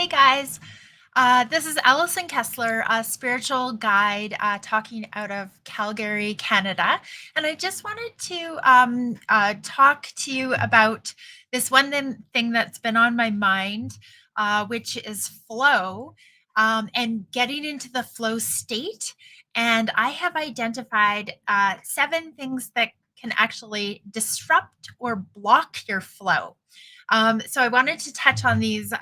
Hey guys, this is Allison Kessler, a spiritual guide talking out of Calgary, Canada. And I just wanted to talk to you about this thing that's been on my mind, which is flow and getting into the flow state. And I have identified 7 things that can actually disrupt or block your flow. So I wanted to touch on these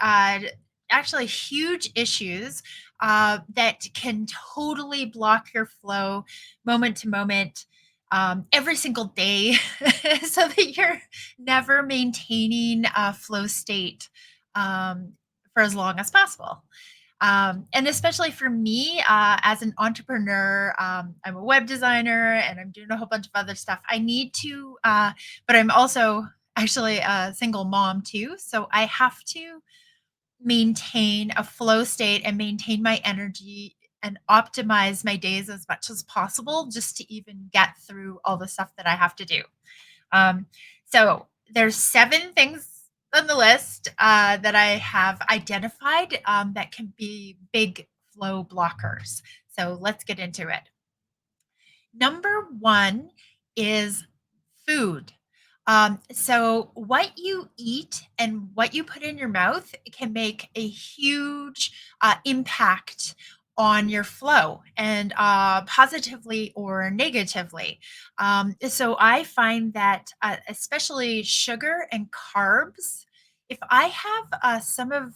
actually huge issues that can totally block your flow moment to moment every single day so that you're never maintaining a flow state for as long as possible. And especially for me as an entrepreneur, I'm a web designer and I'm doing a whole bunch of other stuff. I need to, but I'm also actually a single mom too. So I have to maintain a flow state and maintain my energy and optimize my days as much as possible just to even get through all the stuff that I have to do. Um, so there's 7 things on the list that I have identified that can be big flow blockers. So let's get into it. Number one is food. So, what you eat and what you put in your mouth can make a huge impact on your flow and positively or negatively. So, I find that especially sugar and carbs, if I have some of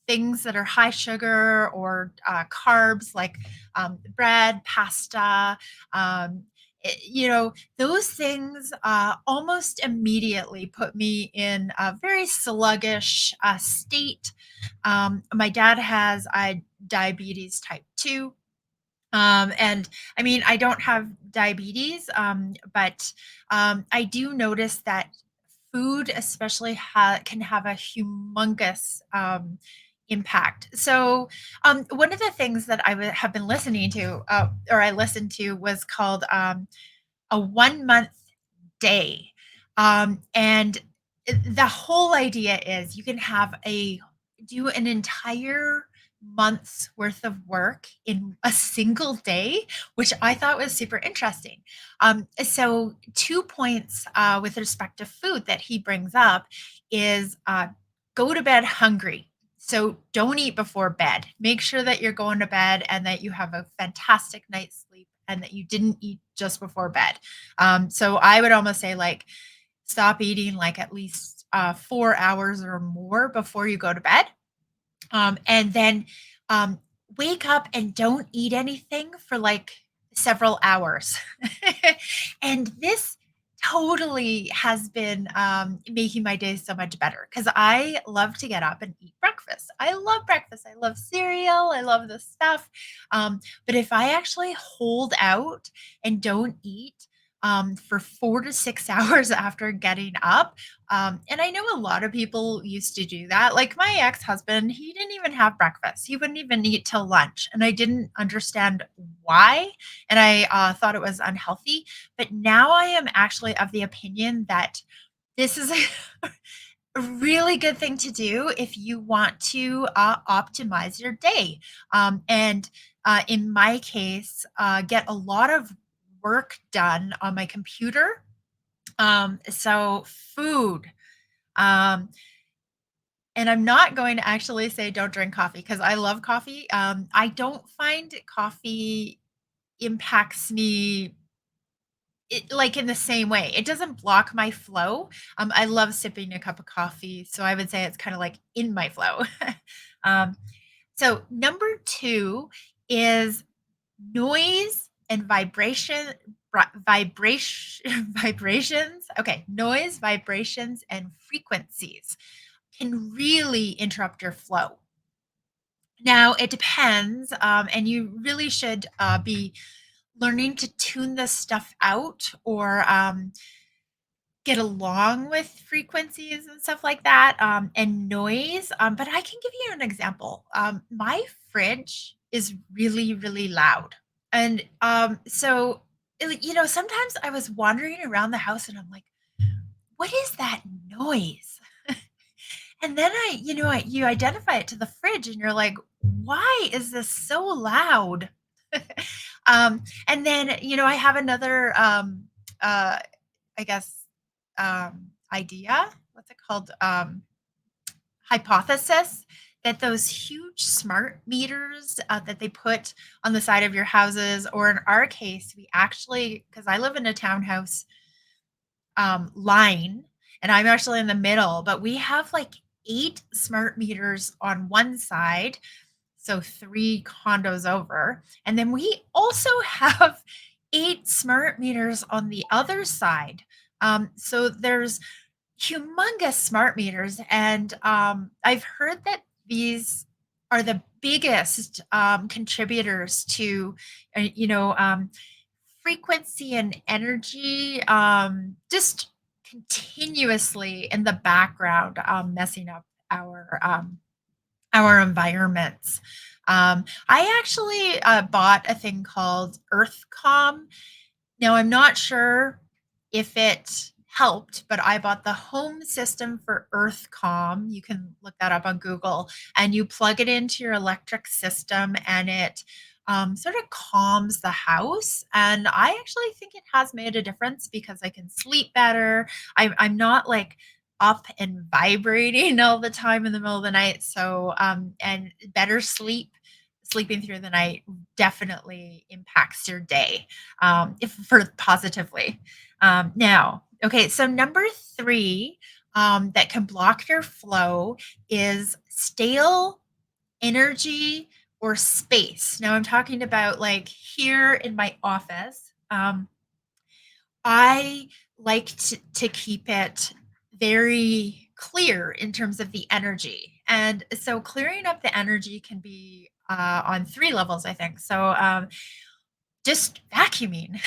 things that are high sugar or carbs like bread, pasta, um, those things almost immediately put me in a very sluggish state. My dad has diabetes type 2. And I mean, I don't have diabetes, but I do notice that food, especially, can have a humongous impact. So, one of the things that have been listening to, or I listened to, was called a 1 month day. And the whole idea is you can do an entire month's worth of work in a single day, which I thought was super interesting. So 2 points with respect to food that he brings up is go to bed hungry. So don't eat before bed. Make sure that you're going to bed and that you have a fantastic night's sleep and that you didn't eat just before bed. So I would almost say, like, stop eating like at least 4 hours or more before you go to bed. And then um, wake up and don't eat anything for like several hours. And this totally has been making my day so much better because I love to get up and eat breakfast. I love breakfast. I love cereal. I love this stuff. But if I actually hold out and don't eat for 4 to 6 hours after getting up, and I know a lot of people used to do that. Like my ex-husband, he didn't even have breakfast. He wouldn't even eat till lunch. And I didn't understand why. And I thought it was unhealthy. But now I am actually of the opinion that this is a really good thing to do if you want to optimize your day. And in my case, get a lot of work done on my computer. So food, um, and I'm not going to actually say don't drink coffee because I love coffee. I don't find coffee impacts me like in the same way. It doesn't block my flow. I love sipping a cup of coffee, so I would say it's kind of like in my flow. um, so number two is noise and vibrations. Okay, noise, vibrations, and frequencies can really interrupt your flow. Now, it depends, and you really should be learning to tune this stuff out or get along with frequencies and stuff like that and noise. But I can give you an example. My fridge is really, really loud. And sometimes I was wandering around the house and I'm like, what is that noise? And then you identify it to the fridge and you're like, "Why is this so loud?" And then, I have another, uh, I guess, idea. What's it called? Hypothesis that those huge smart meters, that they put on the side of your houses, or in our case, we actually, because I live in a townhouse line, and I'm actually in the middle, but we have like 8 smart meters on one side, so 3 condos over. And then we also have 8 smart meters on the other side. So there's humongous smart meters. And I've heard that these are the biggest contributors to, frequency and energy, just continuously in the background, messing up our environments. I actually bought a thing called EarthCom. Now, I'm not sure if it helped, but I bought the home system for EarthCom. You can look that up on Google, and you plug it into your electric system, and it sort of calms the house. And I actually think it has made a difference because I can sleep better. I'm not like up and vibrating all the time in the middle of the night. So, and better sleeping through the night definitely impacts your day, if for positively. Now, okay, so number three, that can block your flow is stale energy or space. Now, I'm talking about like here in my office. I like to keep it very clear in terms of the energy. And so clearing up the energy can be on 3 levels, I think. So, just vacuuming,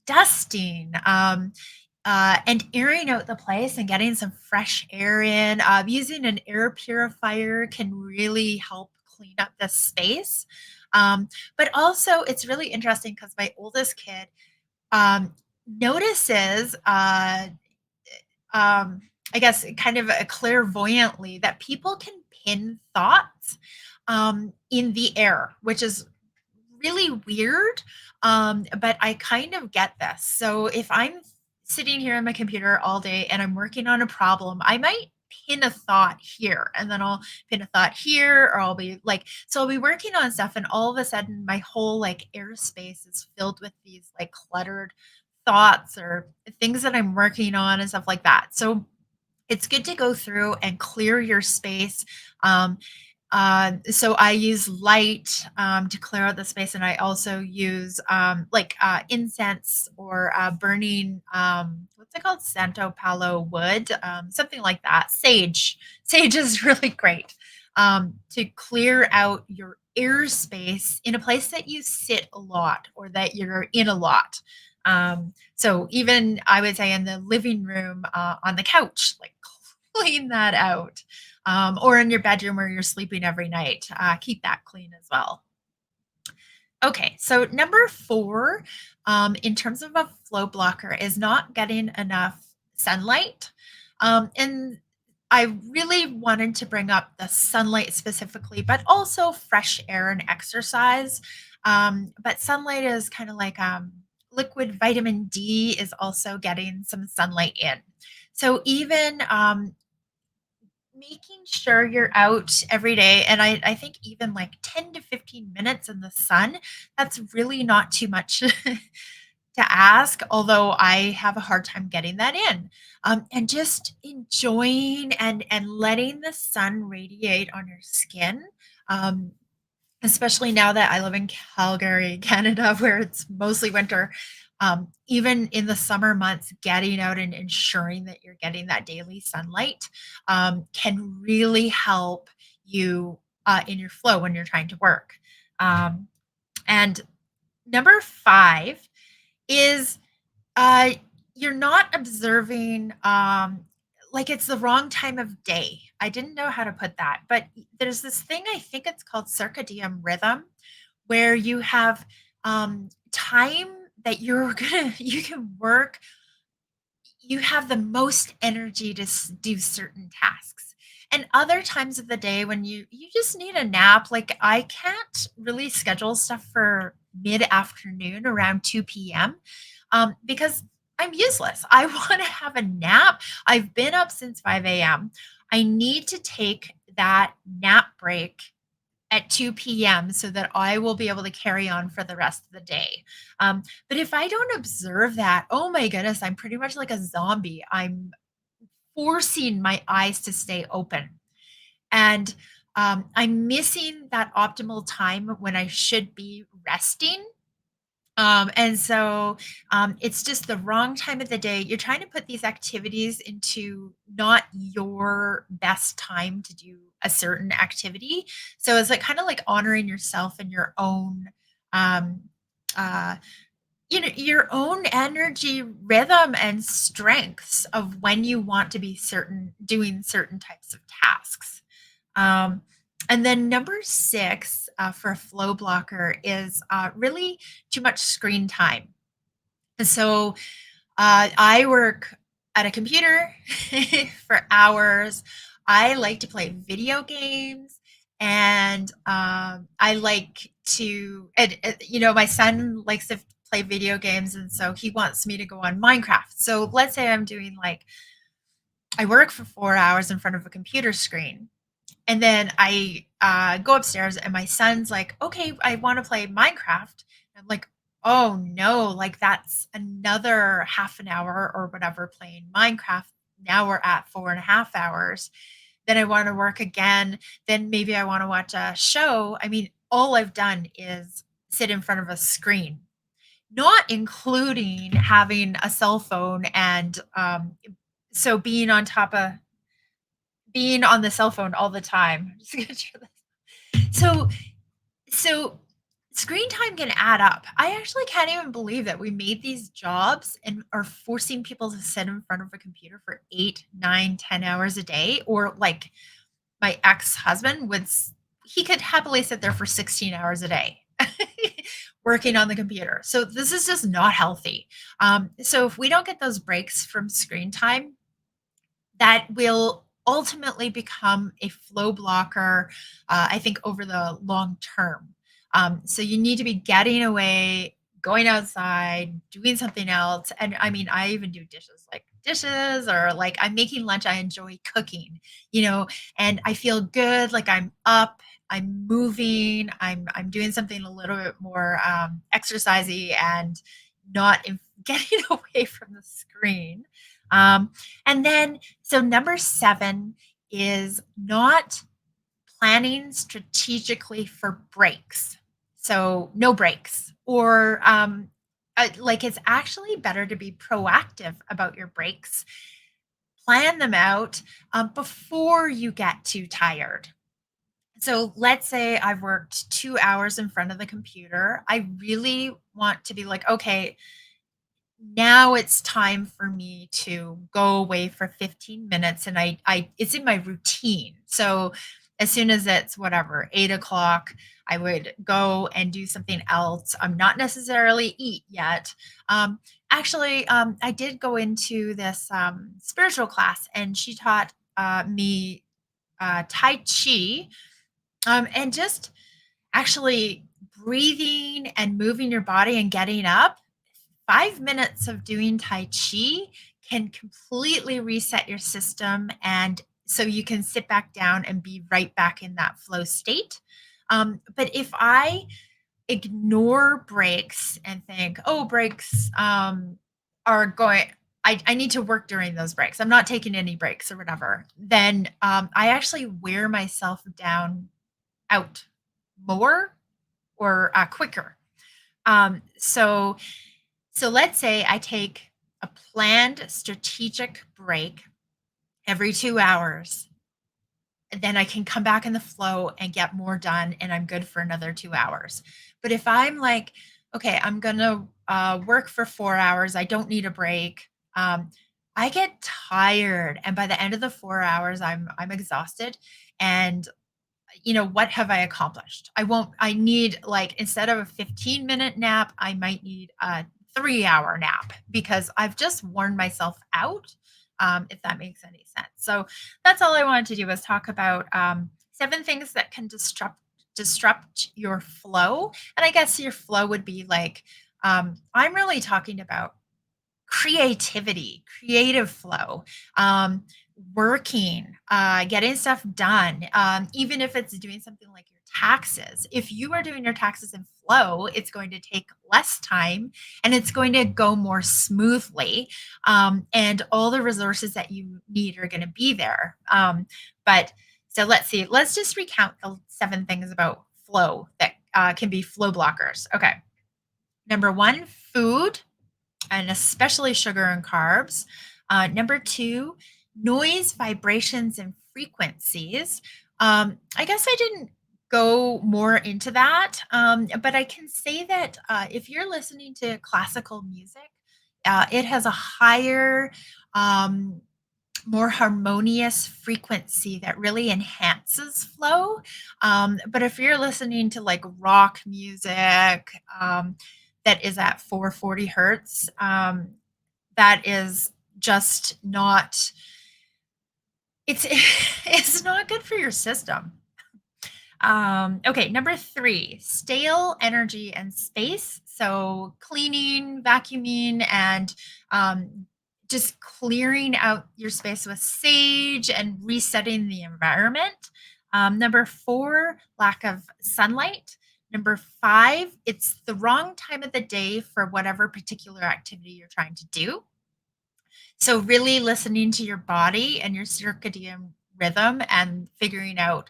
dusting, and airing out the place and getting some fresh air in. Using an air purifier can really help clean up the space. But also, it's really interesting because my oldest kid notices, I guess, kind of clairvoyantly, that people can pin thoughts in the air, which is really weird, but I kind of get this. So if I'm sitting here on my computer all day and I'm working on a problem, I might pin a thought here and then I'll pin a thought here, or I'll be like, so I'll be working on stuff and all of a sudden my whole like airspace is filled with these like cluttered thoughts or things that I'm working on and stuff like that. So it's good to go through and clear your space. Um, so I use light to clear out the space, and I also use like incense or burning what's it called, Santo Palo wood, something like that. Sage, sage is really great to clear out your airspace in a place that you sit a lot or that you're in a lot. So even I would say in the living room on the couch, like clean that out, or in your bedroom where you're sleeping every night. Keep that clean as well. Okay, so number four, in terms of a flow blocker, is not getting enough sunlight. And I really wanted to bring up the sunlight specifically, but also fresh air and exercise. But sunlight is kind of like liquid vitamin D is also getting some sunlight in. So even making sure you're out every day, and I think even like 10 to 15 minutes in the sun, that's really not too much to ask, although I have a hard time getting that in. And just enjoying and letting the sun radiate on your skin. Um, Especially now that I live in Calgary, Canada, where it's mostly winter, even in the summer months, getting out and ensuring that you're getting that daily sunlight can really help you in your flow when you're trying to work. Um, and number five is uh, you're not observing, like it's the wrong time of day. I didn't know how to put that, but there's this thing, I think it's called circadian rhythm, where you have time that you can work, you have the most energy to do certain tasks. And other times of the day when you just need a nap, like I can't really schedule stuff for mid-afternoon around 2 p.m. Because I'm useless. I want to have a nap. I've been up since 5 a.m. I need to take that nap break at 2 p.m. so that I will be able to carry on for the rest of the day. But if I don't observe that, oh my goodness, I'm pretty much like a zombie. I'm forcing my eyes to stay open. And I'm missing that optimal time when I should be resting. And so it's just the wrong time of the day. You're trying to put these activities into not your best time to do a certain activity. So it's like kind of like honoring yourself and your own um uh your own energy rhythm and strengths of when you want to be certain doing certain types of tasks. um, and then number six, for a flow blocker is really too much screen time. And so I work at a computer for hours. I like to play video games, and I like to, my son likes to play video games, and so he wants me to go on Minecraft. So let's say I'm doing like, I work for 4 hours in front of a computer screen, and then I go upstairs, and my son's like, "Okay, I want to play Minecraft." And I'm like, "Oh no, like that's another half an hour or whatever playing Minecraft. Now we're at 4.5 hours. Then I want to work again. Then maybe I want to watch a show." I mean, all I've done is sit in front of a screen, not including having a cell phone and so being on the cell phone all the time. Just gonna share this. So screen time can add up. I actually can't even believe that we made these jobs and are forcing people to sit in front of a computer for 8, 9, 10 hours a day. Or like my ex-husband he could happily sit there for 16 hours a day working on the computer. So this is just not healthy. So if we don't get those breaks from screen time, that will ultimately become a flow blocker, I think, over the long term. So you need to be getting away, going outside, doing something else. And I mean, I even do dishes, or like I'm making lunch. I enjoy cooking, you know, and I feel good. Like I'm up, I'm moving, I'm doing something a little bit more exercisey and not getting away from the screen. And then so number 7 is not planning strategically for breaks. So no breaks, or like it's actually better to be proactive about your breaks. Plan them out before you get too tired. So let's say I've worked 2 hours in front of the computer. I really want to be like, okay, now it's time for me to go away for 15 minutes, and I it's in my routine. So as soon as it's whatever 8 o'clock, I would go and do something else. I'm not necessarily eat yet. I did go into this spiritual class, and she taught me Tai Chi, and just actually breathing and moving your body and getting up. 5 minutes of doing Tai Chi can completely reset your system. And so you can sit back down and be right back in that flow state. But if I ignore breaks and think, oh, breaks are going, I need to work during those breaks, I'm not taking any breaks or whatever, then I actually wear myself down out more or quicker. So let's say I take a planned strategic break every 2 hours, and then I can come back in the flow and get more done, and I'm good for another 2 hours. But if I'm like, okay, I'm gonna work for 4 hours, I don't need a break. I get tired, and by the end of the 4 hours, I'm exhausted, and what have I accomplished? I need, like, instead of a 15-minute nap, I might need a 3-hour nap because I've just worn myself out. if that makes any sense. So that's all I wanted to do was talk about 7 things that can disrupt your flow. And I guess your flow would be like I'm really talking about creativity, creative flow, um, working, getting stuff done, even if it's doing something like your taxes. If you are doing your taxes in flow, it's going to take less time and it's going to go more smoothly. And all the resources that you need are going to be there. But so let's see, let's just recount the 7 things about flow that can be flow blockers. Okay. Number one, food and especially sugar and carbs. Number two, noise, vibrations, and frequencies. I guess I didn't go more into that, but I can say that if you're listening to classical music, it has a higher, um, more harmonious frequency that really enhances flow. But if you're listening to like rock music, that is at 440 hertz, that is just not it's it's not good for your system. Okay, number 3, stale energy and space. So cleaning, vacuuming, and just clearing out your space with sage and resetting the environment. Number 4, lack of sunlight. Number 5, it's the wrong time of the day for whatever particular activity you're trying to do. So really listening to your body and your circadian rhythm and figuring out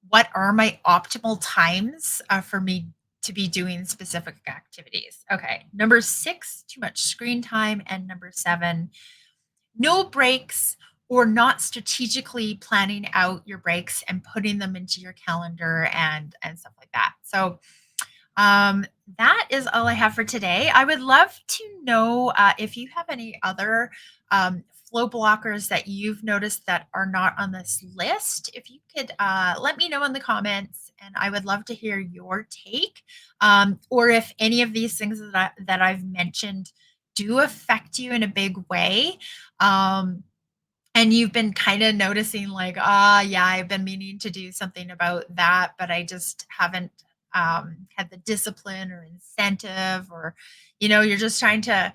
what are my optimal times for me to be doing specific activities. Okay. Number 6, too much screen time. And number 7, no breaks or not strategically planning out your breaks and putting them into your calendar and stuff like that. So um, that is all I have for today. I would love to know if you have any other flow blockers that you've noticed that are not on this list. If you could let me know in the comments, and I would love to hear your take, or if any of these things that I've mentioned do affect you in a big way. Um, and you've been kinda noticing like, "Ah, yeah, I've been meaning to do something about that, but I just haven't, had the discipline or incentive," or, you're just trying to,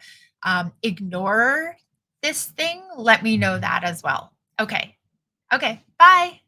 ignore this thing, let me know that as well. Okay. Okay, bye.